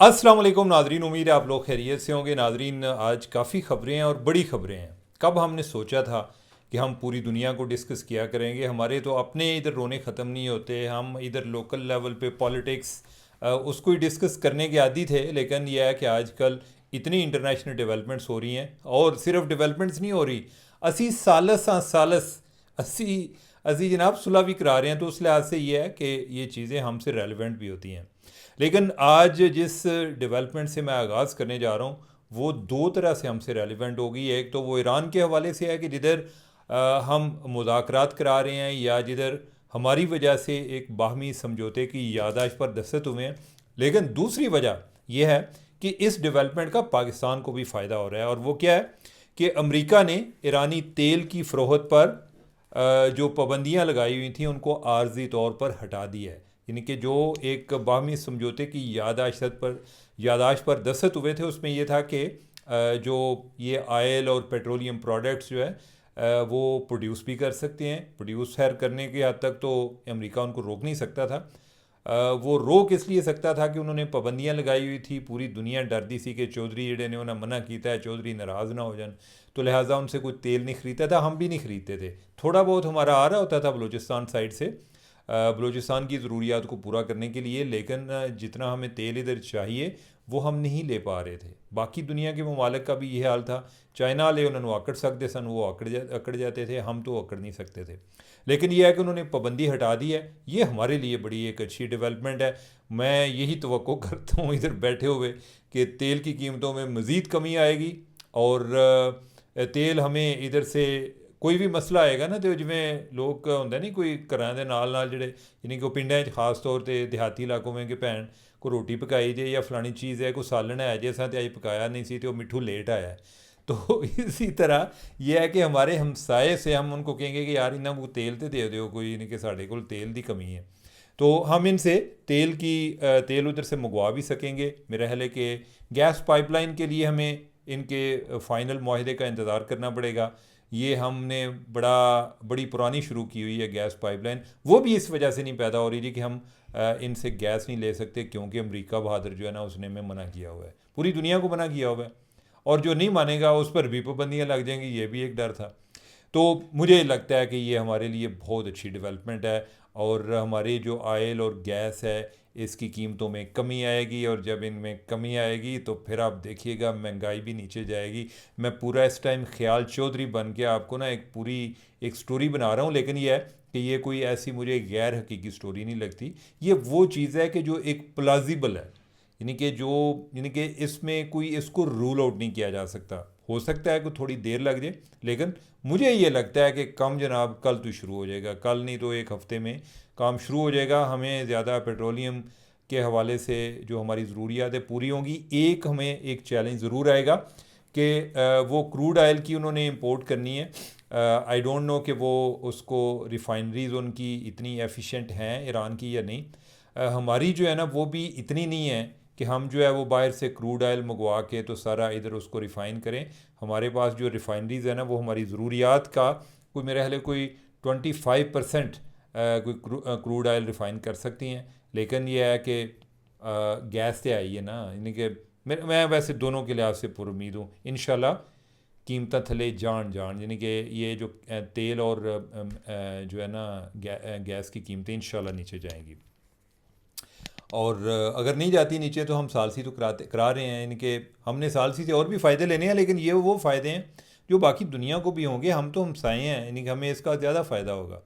अस्सलाम वालेकुम नाजरीन, उम्मीद है आप लोग खैरियत से होंगे। नाजरीन, आज काफ़ी ख़बरें हैं और बड़ी ख़बरें हैं। कब हमने सोचा था कि हम पूरी दुनिया को डिस्कस किया करेंगे। हमारे तो अपने इधर रोने ख़त्म नहीं होते। हम इधर लोकल लेवल पे पॉलिटिक्स उसको ही डिस्कस करने के आदी थे। लेकिन यह है कि आजकल इतनी इंटरनेशनल डेवलपमेंट्स हो रही हैं, और सिर्फ डेवलपमेंट्स नहीं हो रही, असी सालस हाँ सालस असी असी जनाब सुलह भी करा रहे हैं। तो उस लिहाज से ये है कि ये चीज़ें हमसे रेलिवेंट भी होती हैं। लेकिन आज जिस डेवलपमेंट से मैं आगाज़ करने जा रहा हूँ वो दो तरह से हमसे रेलिवेंट होगी। एक तो वो ईरान के हवाले से है कि जिधर हम मुज़ाकरात करा रहे हैं, या जिधर हमारी वजह से एक बाहमी समझौते की याददाश्त पर दस्तखत हुए हैं। लेकिन दूसरी वजह यह है कि इस डेवलपमेंट का पाकिस्तान को भी फ़ायदा हो रहा है, और वो क्या है कि अमेरिका ने ईरानी तेल की फ़रोख्त पर जो पाबंदियां लगाई हुई थी उनको आर्जी तौर पर हटा दी है। यानी कि जो एक बाहमी समझौते की यादाश्त पर दस्तखत हुए थे, उसमें यह था कि जो ये ऑयल और पेट्रोलियम प्रोडक्ट्स जो है वो प्रोड्यूस भी कर सकते हैं। प्रोड्यूस खैर करने की हद तक तो अमेरिका उनको रोक नहीं सकता था। वो रोक इसलिए सकता था कि उन्होंने पाबंदियां लगाई हुई थी। पूरी दुनिया डरती सी कि चौधरी जेडे ने उन्हें मना किया है, चौधरी नाराज़ ना हो जाए, तो लिहाजा उनसे कोई तेल नहीं ख़रीदता था। हम भी नहीं ख़रीदते थे। थोड़ा बहुत हमारा आ रहा होता था बलूचिस्तान साइड से, बलूचिस्तान की ज़रूरियात को पूरा करने के लिए। लेकिन जितना हमें तेल इधर चाहिए वो हम नहीं ले पा रहे थे। बाकी दुनिया के ममालिक का भी यह हाल था। चाइना वाले उन्होंने आकड़ सकते सन, वो अकड़ जाते थे, हम तो अकड़ नहीं सकते थे। लेकिन यह है कि उन्होंने पाबंदी हटा दी है। ये हमारे लिए बड़ी एक अच्छी डेवलपमेंट है। मैं यही तवक्को करता हूँ इधर बैठे हुए कि तेल की कीमतों में मज़ीद कमी आएगी, और तेल हमें इधर से कोई भी मसला आएगा ना, तो जिमें लोग होंगे नहीं कोई घरां दे नाल नाल जेह्ड़े, यानी कि पिंडें खास तौर पर देहाती इलाकों में कि भैन को रोटी पकाई जे या फलानी चीज़ है, कोई सालन है जे, असां ते अज पकाया नहीं सी तो मिठू लेट आया है। तो इसी तरह यह है कि हमारे हमसाए से हम उनको कहेंगे कि यार इन्हों को तेल तो दे दो कोई, नहीं कि साढ़े को तेल की कमी है। तो हम इनसे तेल उधर से मंगवा भी सकेंगे। मेरा ख्याल है कि गैस पाइपलाइन के लिए हमें इनके फ़ाइनल मुआहदे का इंतज़ार करना पड़ेगा। ये हमने बड़ी पुरानी शुरू की हुई है गैस पाइपलाइन। वो भी इस वजह से नहीं पैदा हो रही थी कि हम इनसे गैस नहीं ले सकते, क्योंकि अमेरिका बहादुर जो है ना उसने हमें मना किया हुआ है, पूरी दुनिया को मना किया हुआ है। और जो नहीं मानेगा उस पर भी पाबंदियाँ लग जाएंगी, ये भी एक डर था। तो मुझे लगता है कि ये हमारे लिए बहुत अच्छी डेवलपमेंट है, और हमारी जो ऑयल और गैस है इसकी कीमतों में कमी आएगी, और जब इनमें कमी आएगी तो फिर आप देखिएगा महंगाई भी नीचे जाएगी। मैं पूरा इस टाइम ख्याल चौधरी बन के आपको ना एक स्टोरी बना रहा हूँ, लेकिन यह है कि ये कोई ऐसी मुझे गैर हकीकी स्टोरी नहीं लगती। ये वो चीज़ है कि जो एक प्लाजिबल है, यानी कि इसमें कोई इसको रूल आउट नहीं किया जा सकता। हो सकता है कि थोड़ी देर लग जाए, लेकिन मुझे ये लगता है कि कम जनाब कल तो शुरू हो जाएगा, कल नहीं तो एक हफ़्ते में काम शुरू हो जाएगा। हमें ज़्यादा पेट्रोलियम के हवाले से जो हमारी ज़रूरियातें पूरी होंगी। हमें एक चैलेंज ज़रूर आएगा कि वो क्रूड आयल की उन्होंने इंपोर्ट करनी है। आई डोंट नो कि वो उसको रिफाइनरीज उनकी इतनी एफिशिएंट हैं ईरान की या नहीं। हमारी जो है ना वो भी इतनी नहीं है कि हम जो है वो बाहर से क्रूड ऑयल मंगवा के तो सारा इधर उसको रिफ़ाइन करें। हमारे पास जो रिफाइनरीज है ना वो हमारी ज़रूरियात का कोई, मेरे ख्याल कोई 25% कोई क्रूड ऑयल रिफ़ाइन कर सकती हैं। लेकिन यह है कि गैस से आई है ना, यानी कि मैं वैसे दोनों के लिहाज से पुरुमीद हूँ। इंशाल्लाह कीमत थले जान जान, यानी कि ये जो तेल और जो है ना गैस की कीमतें इंशाल्लाह नीचे जाएंगी। और अगर नहीं जाती नीचे तो हम सालसी तो करा रहे हैं। इनके हमने सालसी से और भी फ़ायदे लेने हैं, लेकिन ये वो फ़ायदे हैं जो बाकी दुनिया को भी होंगे। हम तो हमसाए हैं, यानी कि हमें इसका ज़्यादा फ़ायदा होगा।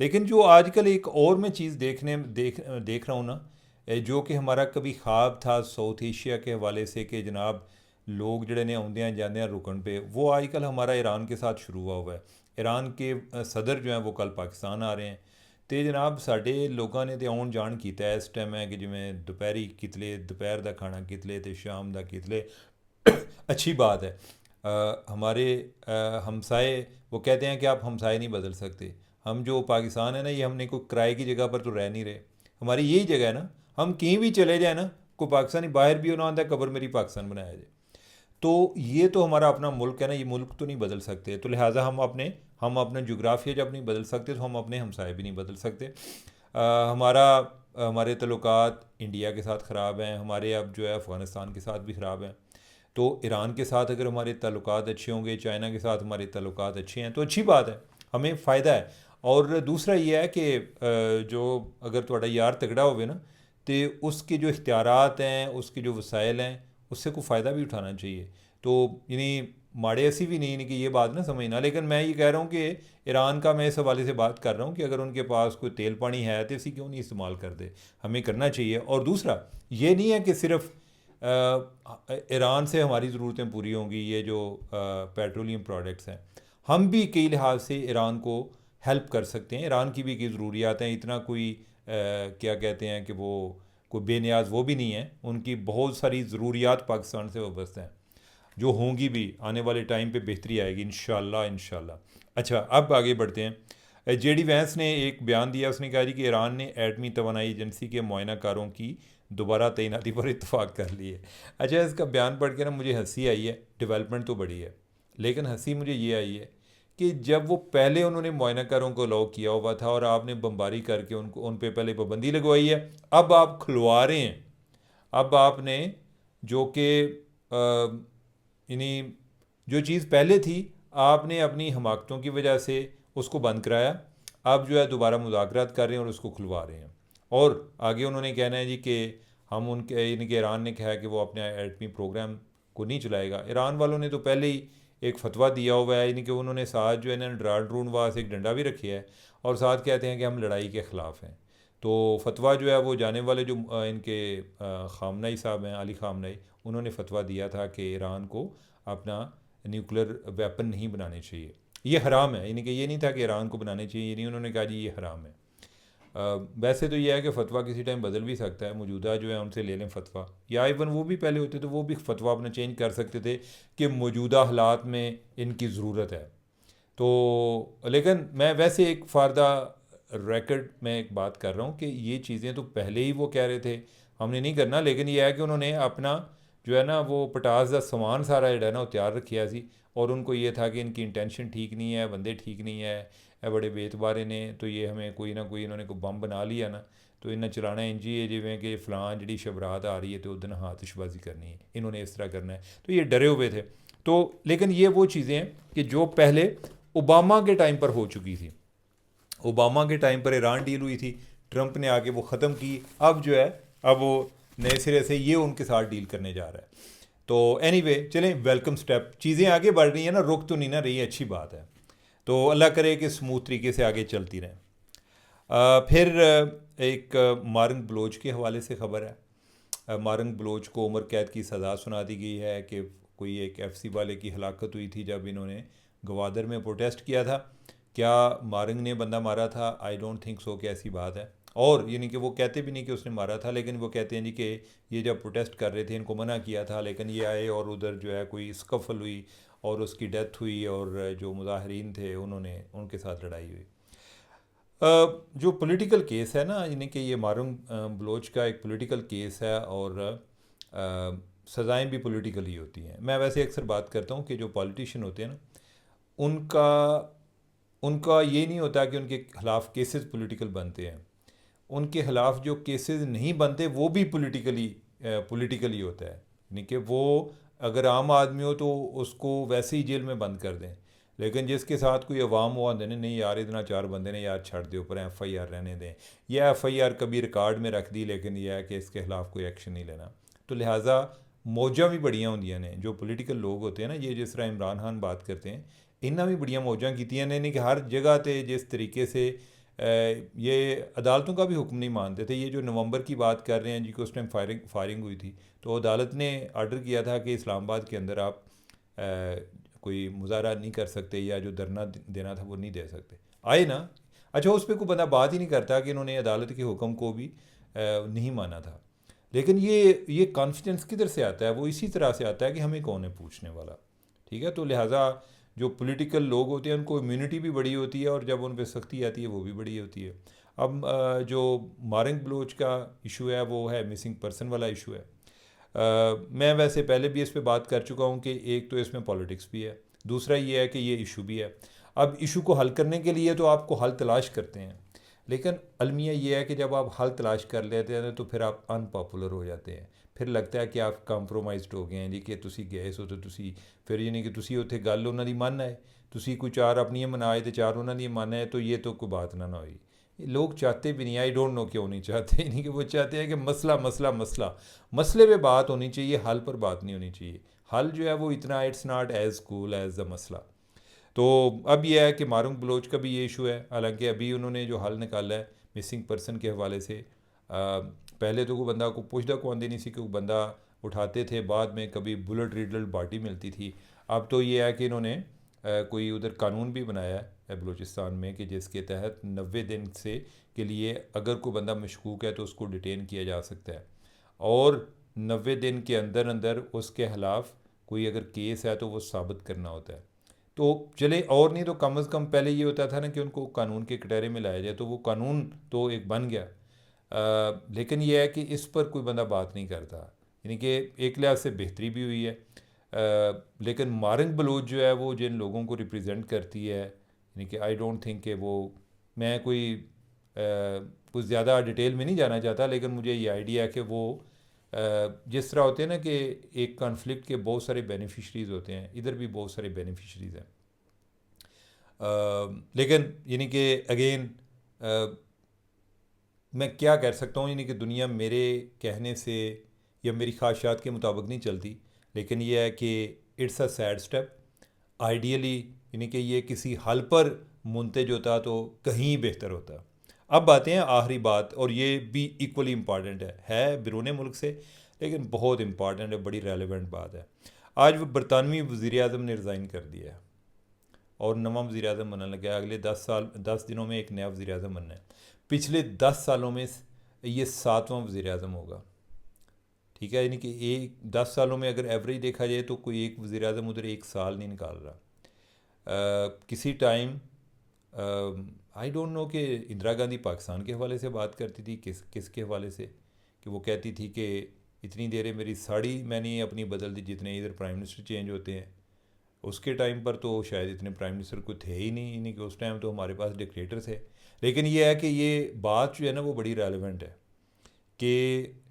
लेकिन जो आजकल एक और मैं चीज़ देख रहा हूँ ना, जो कि हमारा कभी ख्वाब था साउथ एशिया के हवाले से कि जनाब लोग जड़े ने आउंदे हैं जाते हैं रुकन पे, वो आजकल हमारा ईरान के साथ शुरू हुआ है। ईरान के सदर जो हैं वो कल पाकिस्तान आ रहे हैं। तो जनाब साढ़े लोगों ने तो आउन जान किया इस टाइम है कि जिमें दोपहरी कितले, दोपहर का खाना कितले तो शाम का कितले। अच्छी बात है। हमारे हमसाए वो कहते हैं कि आप हमसाए नहीं बदल सकते। हम जो पाकिस्तान है ना, ये हमने कोई किराए की जगह पर तो रह नहीं रहे। हमारी यही जगह है ना, हम कहीं भी चले जाए ना, कोई पाकिस्तानी बाहर भी होना होता है कबर मेरी पाकिस्तान बनाया जाए। तो ये तो हमारा अपना मुल्क है ना, ये मुल्क तो नहीं बदल सकते। तो लिहाजा हम अपने जोग्राफिया जब नहीं बदल सकते तो हम अपने हमसाए भी नहीं बदल सकते। हमारा हमारे ताल्लुकात इंडिया के साथ ख़राब हैं, हमारे अब जो है अफ़गानिस्तान के साथ भी ख़राब हैं। तो ईरान के साथ अगर हमारे ताल्लुकात अच्छे होंगे, चाइना के साथ हमारे ताल्लुकात अच्छे हैं तो अच्छी बात है, हमें फ़ायदा है। और दूसरा ये है कि जो अगर थोड़ा यार तगड़ा होवे ना, तो उसके जो इख्तियारात हैं, उसके जो वसाइल हैं, उससे कोई फ़ायदा भी उठाना चाहिए। तो यानी माड़े ऐसी भी नहीं कि ये बात ना समझना, लेकिन मैं ये कह रहा हूँ कि ईरान का मैं इस हवाले से बात कर रहा हूँ कि अगर उनके पास कोई तेल पानी है तो इसी क्यों नहीं इस्तेमाल कर दे, हमें करना चाहिए। और दूसरा ये नहीं है कि सिर्फ ईरान से हमारी ज़रूरतें पूरी होंगी, ये जो पेट्रोलियम प्रोडक्ट्स हैं, हम भी कई लिहाज से ईरान को हेल्प कर सकते हैं। ईरान की भी कई ज़रूरियात हैं, इतना कोई क्या कहते हैं कि वो कोई बेनियाज वो भी नहीं है, उनकी बहुत सारी ज़रूरियात पाकिस्तान से वाबस्ता हैं, जो होंगी भी आने वाले टाइम पे बेहतरी आएगी इंशाल्लाह इंशाल्लाह। अच्छा, अब आगे बढ़ते हैं। जेडी वैंस ने एक बयान दिया, उसने कहा जी कि ईरान ने एटमी तवानाई एजेंसी के मुआयनाकारों की दोबारा तैनाती पर इतफाक़ कर ली है। अच्छा, इसका बयान पढ़ के ना मुझे हंसी आई है, डेवलपमेंट तो बड़ी है, लेकिन हंसी मुझे ये आई है कि जब वो पहले उन्होंने मुआयनाकारों को अलाउ किया हुआ था और आपने बमबारी करके उनको उन पर पहले पाबंदी लगवाई है, अब आप खुलवा रहे हैं। अब आपने जो कि यानी जो चीज़ पहले थी, आपने अपनी हमाकतों की वजह से उसको बंद कराया, अब जो है दोबारा मुज़ाकरात कर रहे हैं और उसको खुलवा रहे हैं। और आगे उन्होंने कहना है जी कि हम उनके यानी कि ईरान ने कहा है कि वो अपने एटमी प्रोग्राम को नहीं चलाएगा। ईरान वालों ने तो पहले ही एक फतवा दिया हुआ है, यानी कि उन्होंने साथ जो है ना ड्रा ड्रून वास एक डंडा भी रखी है और साथ कहते हैं कि हम लड़ाई के ख़िलाफ़ हैं। तो फतवा जो है वो जाने वाले जो इनके ख़ामनई साहब हैं, अली ख़ामनई, उन्होंने फतवा दिया था कि ईरान को अपना न्यूक्लियर वेपन नहीं बनाने चाहिए, ये हराम है। यानी कि ये नहीं था कि ईरान को बनाने चाहिए, ये नहीं, उन्होंने कहा जी ये हराम है। वैसे तो ये है कि फ़तवा किसी टाइम बदल भी सकता है, मौजूदा जो है उनसे ले लें फ़तवा, या इवन वो भी पहले होते तो वो भी फ़तवा अपना चेंज कर सकते थे कि मौजूदा हालात में इनकी ज़रूरत है। तो लेकिन मैं वैसे एक फ़ारदा रिकॉर्ड में एक बात कर रहा हूँ कि ये चीज़ें तो पहले ही वो कह रहे थे हमने नहीं करना, लेकिन ये है कि उन्होंने अपना जो है ना वो पटास का समान सारा जो है ना वो तैयार रखिया सी, और उनको ये था कि इनकी इंटेंशन ठीक नहीं है, बंदे ठीक नहीं है, बड़े बेतबारे ने, तो ये हमें कोई ना कोई इन्होंने कोई बम बना लिया ना, तो इन्हें चलाना इंजी है जिमें कि फ़लान जी शबरात आ रही है तो उस दिन आतिशबाजी करनी है, इन्होंने इस तरह करना है, तो ये डरे हुए थे। तो लेकिन ये वो चीज़ें हैं कि जो पहले ओबामा के टाइम पर हो चुकी थी, ओबामा के टाइम पर ईरान डील हुई थी, ट्रंप ने आके वो ख़त्म की, अब जो है अब वो नए सिरे से ये उनके साथ डील करने जा रहा है। तो एनीवे चलें, वेलकम स्टेप, चीज़ें आगे बढ़ रही हैं ना, रुक तो नहीं ना रही, अच्छी बात है। तो अल्लाह करे कि स्मूथ तरीके से आगे चलती रहें। फिर एक मारंग बलोच के हवाले से ख़बर है। मारंग बलोच को उम्र कैद की सज़ा सुना दी गई है कि कोई एक एफसी वाले की हलाकत हुई थी जब इन्होंने गवादर में प्रोटेस्ट किया था। क्या मारंग ने बंदा मारा था? आई डोंट थिंक सो कि ऐसी बात है। और यानी कि वो कहते भी नहीं कि उसने मारा था, लेकिन वो कहते हैं जी कि ये जब प्रोटेस्ट कर रहे थे इनको मना किया था, लेकिन ये आए और उधर जो है कोई स्कफल हुई और उसकी डेथ हुई, और जो मुजाहरीन थे उन्होंने उनके साथ लड़ाई हुई। जो पॉलिटिकल केस है ना, यानी कि ये मारूम बलोच का एक पॉलिटिकल केस है, और सज़ाएं भी पॉलिटिकल ही होती हैं। मैं वैसे अक्सर बात करता हूँ कि जो पॉलिटिशियन होते हैं ना, उनका उनका ये नहीं होता कि उनके ख़िलाफ़ केसेस पॉलिटिकल बनते हैं, उनके ख़िलाफ़ जो केसेस नहीं बनते वो भी पॉलिटिकली होता है। यानी कि वो अगर आम आदमी हो तो उसको वैसे ही जेल में बंद कर दें, लेकिन जिसके साथ कोई अवाम हुआ देने नहीं यार इतना चार बंदे ने यार छड़ दे ऊपर FIR रहने दें, या FIR कभी रिकॉर्ड में रख दी, लेकिन यह है कि इसके ख़िलाफ़ कोई एक्शन नहीं लेना। तो लिहाजा मौजा भी बड़ियाँ होंदियाँ ने, जो पॉलिटिकल लोग होते हैं ना, ये जिस तरह इमरान खान बात करते हैं, इन्हें भी बड़ियाँ मौजा कीतियाँ ने, कि हर जगह पर जिस तरीके से ये अदालतों का भी हुक्म नहीं मानते थे। ये जो नवंबर की बात कर रहे हैं जी, को उस टाइम फायरिंग हुई थी, तो अदालत ने आर्डर किया था कि इस्लामाबाद के अंदर आप कोई मुजाहरा नहीं कर सकते, या जो धरना देना था वो नहीं दे सकते, आए ना। अच्छा, उस पर कोई बंदा बात ही नहीं करता कि इन्होंने अदालत के हुक्म को भी नहीं माना था। लेकिन ये कॉन्फिडेंस किधर से आता है? वो इसी तरह से आता है कि हमें कौन है पूछने वाला, ठीक है। तो लिहाजा जो पॉलिटिकल लोग होते हैं उनको इम्यूनिटी भी बड़ी होती है, और जब उन पर सख्ती आती है वो भी बड़ी होती है। अब जो मारंग बलोच का इशू है वो है मिसिंग पर्सन वाला इशू है। मैं वैसे पहले भी इस पे बात कर चुका हूँ कि एक तो इसमें पॉलिटिक्स भी है, दूसरा ये है कि ये इशू भी है। अब इशू को हल करने के लिए तो आपको हल तलाश करते हैं। लेकिन अलमिया ये है कि जब आप हल तलाश कर लेते हैं तो फिर आप अनपॉपुलर हो जाते हैं। फिर लगता है कि आप कंप्रोमाइज़ड हो गए हैं जी, कि तुसी गए सो तो तुसी फिर यानी कि तुसी उत्थे गल उन्हां दी मन आए, तुसी कोई चार अपनियां मनाए तो चार उन्हां दी मन आए, तो ये तो कोई बात ना हुई। लोग चाहते भी नहीं, आई डोंट नो क्यों नहीं चाहते, नहीं कि वो चाहते हैं कि मसला मसला मसला, मसले पे बात होनी चाहिए, हल पर बात नहीं होनी चाहिए। हल जो है वो इतना, it's not as cool as the मसला। तो अब यह है कि मारूंग बलोच का भी ये इशू है, हालांकि अभी उन्होंने जो हल निकाला है मिसिंग पर्सन के हवाले से, पहले तो कोई बंदा को पुछदा को आंदी नहीं सी कि वो बंदा उठाते थे, बाद में कभी बुलेट रिडल्ड बॉडी मिलती थी। अब तो ये है कि इन्होंने कोई उधर कानून भी बनाया है बलूचिस्तान में कि जिसके तहत 90 दिन से के लिए अगर कोई बंदा मशकूक है तो उसको डिटेन किया जा सकता है, और 90 दिन के अंदर अंदर उसके खिलाफ कोई अगर केस है तो वो साबित करना होता है। तो चले और नहीं तो कम अज़ कम पहले ये होता था ना कि उनको कानून के कटहरे में लाया जाए, तो वो कानून तो एक बन गया। लेकिन यह है कि इस पर कोई बंदा बात नहीं करता, यानी कि एक लिहाज से बेहतरी भी हुई है। लेकिन मारंग बलोच जो है वो जिन लोगों को रिप्रेजेंट करती है, यानी कि आई डोंट थिंक कि वो, मैं कोई कुछ ज़्यादा डिटेल में नहीं जाना चाहता, लेकिन मुझे ये आइडिया है कि वो जिस तरह होते हैं ना कि एक कॉन्फ्लिक्ट के बहुत सारे बेनिफिशरीज़ होते हैं, इधर भी बहुत सारे बेनिफिशरीज़ हैं। लेकिन यानी कि अगेन मैं क्या कर सकता हूँ, यानी कि दुनिया मेरे कहने से या मेरी ख्वाहिशात के मुताबिक नहीं चलती, लेकिन यह है कि it's a sad step. Ideally यानी कि ये किसी हल पर मुंतज होता तो कहीं बेहतर होता। अब आते हैं आखिरी बात, और ये भी इक्वली इम्पॉर्टेंट है बिरून मुल्क से, लेकिन बहुत इम्पॉर्टेंट है, बड़ी रेलेवेंट बात है। आज वो बरतानवी वज़ीर आज़म ने रिज़ाइन कर दिया है और नवा वज़ीर आज़म बनने लगा है। अगले 10 दिनों में एक नया वज़ीर आज़म बनना है। पिछले 10 सालों में ये 7वां वज़ीर आज़म होगा, ठीक है। यानी कि एक 10 सालों में अगर एवरेज देखा जाए तो कोई एक वज़ीर आज़म उधर एक साल नहीं निकाल रहा। किसी टाइम आई डोंट नो कि इंदिरा गांधी पाकिस्तान के हवाले से बात करती थी, किसके हवाले से, कि वो कहती थी कि इतनी देर मेरी साड़ी मैंने अपनी बदल दी जितने इधर प्राइम मिनिस्टर चेंज होते हैं। उसके टाइम पर तो शायद इतने प्राइम मिनिस्टर कोई थे ही नहीं, यानी कि उस टाइम तो हमारे पास डिक्टेटर थे। लेकिन ये है कि ये बात जो है ना वो बड़ी रेलेवेंट है कि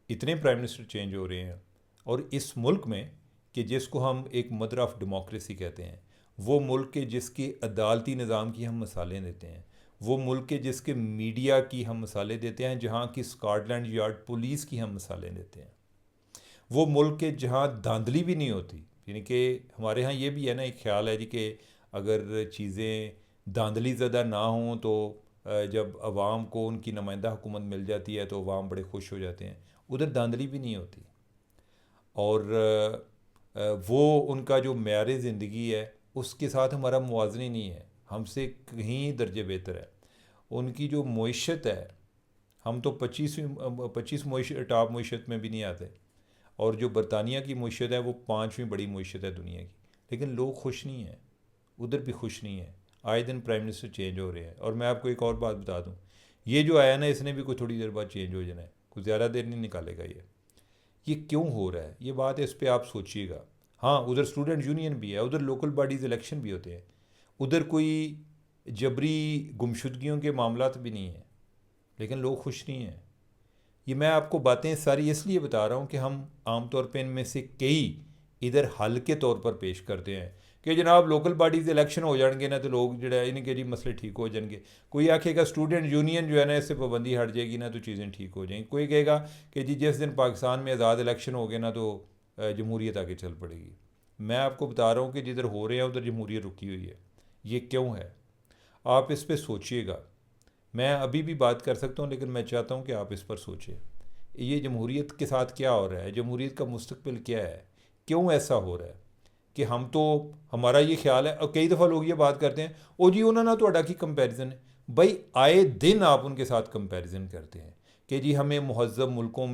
इतने प्राइम मिनिस्टर चेंज हो रहे हैं, और इस मुल्क में कि जिसको हम एक मदर ऑफ डेमोक्रेसी कहते हैं, वो मुल्क के जिसके अदालती निज़ाम की हम मिसालें देते हैं, वो मुल्क के जिसके मीडिया की हम मिसालें देते हैं, जहाँ की स्कॉटलैंड यार्ड पुलिस की हम मिसालें देते हैं, वो मुल्क के जहाँ धांधली भी नहीं होती। यानी कि हमारे यहाँ ये भी है ना, एक ख्याल है जी कि अगर चीज़ें धांधली ज़दा ना हों तो जब अवाम को उनकी नुमाइंदा हुकूमत मिल जाती है तो अवाम बड़े खुश हो जाते हैं। उधर धांधली भी नहीं होती, और वो उनका जो मेयार ज़िंदगी है उसके साथ हमारा मुवाज़ना ही नहीं है, हमसे कहीं दर्जे बेहतर है। उनकी जो मईशत है, हम तो 25 टॉप मईशत में भी नहीं आते, और जो बरतानिया की मईशत है वो 5वीं बड़ी मईशत है दुनिया की, लेकिन लोग खुश नहीं हैं, उधर भी खुश नहीं है। आए दिन प्राइम मिनिस्टर चेंज हो रहे हैं, और मैं आपको एक और बात बता दूं, ये जो आया ना इसने भी कोई थोड़ी देर बाद चेंज हो जाना है, कुछ ज़्यादा देर नहीं निकालेगा ये क्यों हो रहा है, ये बात है, इस पर आप सोचिएगा। हाँ, उधर स्टूडेंट यूनियन भी है, उधर लोकल बॉडीज़ इलेक्शन भी होते हैं, उधर कोई जबरी गुमशुदगियों के मामलात भी नहीं है, लेकिन लोग खुश नहीं हैं। ये मैं आपको बातें सारी इसलिए बता रहा हूँ कि हम आम तौर पे इनमें से कई इधर हल के तौर पर पेश करते हैं कि जनाब लोकल बॉडीज़ इलेक्शन हो जाएंगे ना तो लोग जो है इनके जी मसले ठीक हो जाएंगे। कोई आखेगा स्टूडेंट यूनियन जो है ना इससे पाबंदी हट जाएगी ना तो चीज़ें ठीक हो जाएंगी। कोई कहेगा कि जी जिस दिन पाकिस्तान में आज़ाद इलेक्शन हो गए ना तो जमहूरियत आगे चल पड़ेगी। मैं आपको बता रहा हूँ कि जिधर हो रहे हैं उधर जमहूरियत रुकी हुई है। ये क्यों है, आप इस पर सोचिएगा। मैं अभी भी बात कर सकता हूँ, लेकिन मैं चाहता हूँ कि आप इस पर सोचें, ये जमहूरियत के साथ क्या हो रहा है, जमहूरियत का मुस्तकबिल क्या है, क्यों ऐसा हो रहा है कि हम तो, हमारा ये ख्याल है, और कई दफ़ा लोग ये बात करते हैं ओ जी उन्होंने तो अड़ा की कंपैरिजन है। भाई आए दिन आप उनके साथ कंपैरिजन करते हैं कि जी हमें महज़ब मुल्कों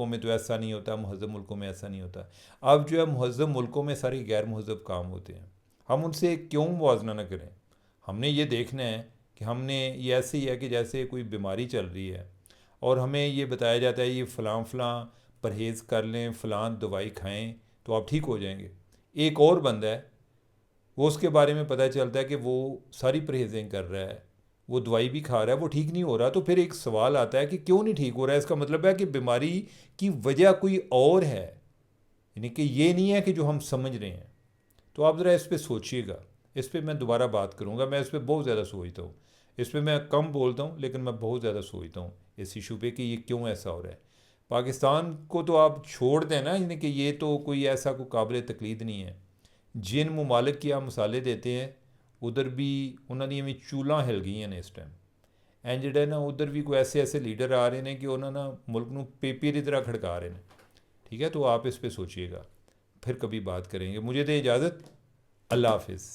में तो ऐसा नहीं होता, महज़ब मुल्कों में ऐसा नहीं होता। अब जो है महज़ब मुल्कों में सारे गैर महज़ब काम होते हैं, हम उनसे क्यों मुवाजना न करें। हमने ये देखना है कि हमने ये ऐसे ही है कि जैसे कोई बीमारी चल रही है और हमें ये बताया जाता है ये फ़लाँ परहेज़ कर लें, फ़लाँ दवाई खाएं तो आप ठीक हो जाएंगे। एक और बंदा है, वो उसके बारे में पता चलता है कि वो सारी परहेज़ें कर रहा है, वो दवाई भी खा रहा है, वो ठीक नहीं हो रहा, तो फिर एक सवाल आता है कि क्यों नहीं ठीक हो रहा है। इसका मतलब है कि बीमारी की वजह कोई और है, यानी कि ये नहीं है कि जो हम समझ रहे हैं। तो आप ज़रा इस पर सोचिएगा। इस पर मैं दोबारा बात करूँगा, मैं इस पर बहुत ज़्यादा सोचता हूँ। इस पर मैं कम बोलता हूँ लेकिन मैं बहुत ज़्यादा सोचता हूँ इस इशू पे कि ये क्यों ऐसा हो रहा है। पाकिस्तान को तो आप छोड़ दें ना, यानी कि ये तो कोई ऐसा कोई काबिल तकलीद नहीं है। जिन ममालिक की आप मिसालें देते हैं उधर भी उन्होंने में चूल्हा हिल गई ने इस टाइम। एंड जेड़ा ना उधर भी कोई ऐसे ऐसे लीडर आ रहे हैं कि उन्होंने ना मुल्क को पेपर की तरह खड़का रहे हैं। ठीक है, तो आप इस पर सोचिएगा। फिर कभी बात करेंगे। मुझे दे इजाज़त। अल्लाह हाफिज़।